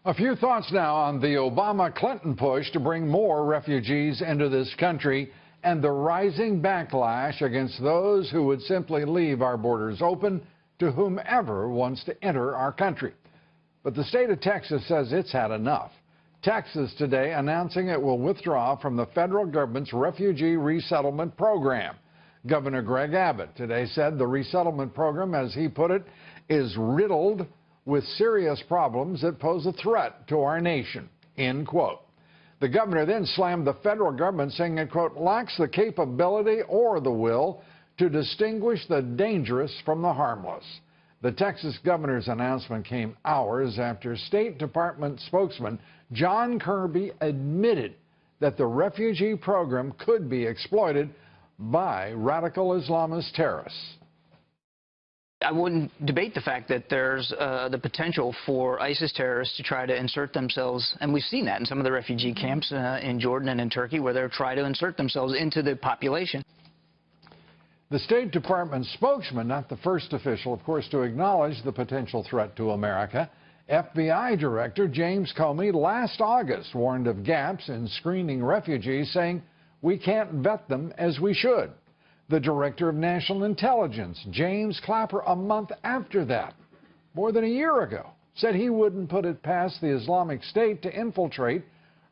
A few thoughts now on the Obama-Clinton push to bring more refugees into this country and the rising backlash against those who would simply leave our borders open to whomever wants to enter our country. But the state of Texas says it's had enough. Texas today announcing it will withdraw from the federal government's refugee resettlement program. Governor Greg Abbott today said the resettlement program, as he put it, is riddled with serious problems that pose a threat to our nation, end quote. The governor then slammed the federal government, saying it, quote, lacks the capability or the will to distinguish the dangerous from the harmless. The Texas governor's announcement came hours after State Department spokesman John Kirby admitted that the refugee program could be exploited by radical Islamist terrorists. I wouldn't debate the fact that there's the potential for ISIS terrorists to try to insert themselves, and we've seen that in some of the refugee camps in Jordan and in Turkey, where they're trying to insert themselves into the population. The State Department spokesman, not the first official, of course, to acknowledge the potential threat to America. FBI Director James Comey last August warned of gaps in screening refugees, saying we can't vet them as we should. The Director of National Intelligence, James Clapper, a month after that, more than a year ago, said he wouldn't put it past the Islamic State to infiltrate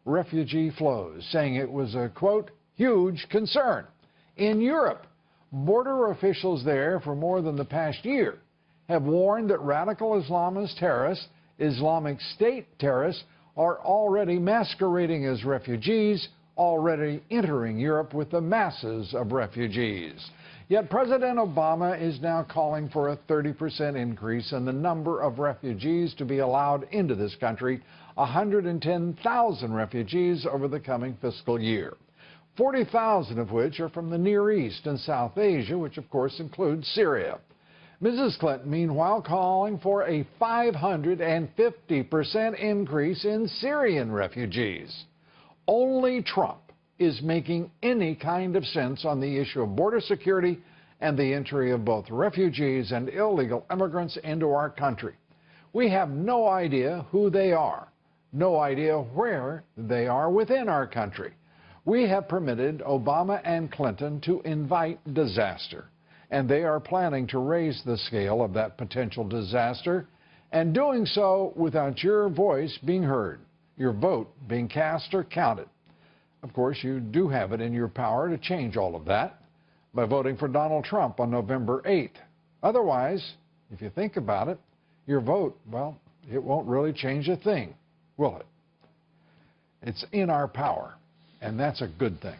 refugee flows, saying it was a, quote, huge concern. In Europe, border officials there for more than the past year have warned that radical Islamist terrorists, Islamic State terrorists, are already masquerading as refugees, already entering Europe with the masses of refugees. Yet President Obama is now calling for a 30% increase in the number of refugees to be allowed into this country, 110,000 refugees over the coming fiscal year, 40,000 of which are from the Near East and South Asia, which of course includes Syria. Mrs. Clinton, meanwhile, calling for a 550% increase in Syrian refugees. Only Trump is making any kind of sense on the issue of border security and the entry of both refugees and illegal immigrants into our country. We have no idea who they are, no idea where they are within our country. We have permitted Obama and Clinton to invite disaster, and they are planning to raise the scale of that potential disaster, and doing so without your voice being heard, your vote being cast or counted. Of course, you do have it in your power to change all of that by voting for Donald Trump on November 8th. Otherwise, if you think about it, your vote, well, it won't really change a thing, will it? It's in our power, and that's a good thing.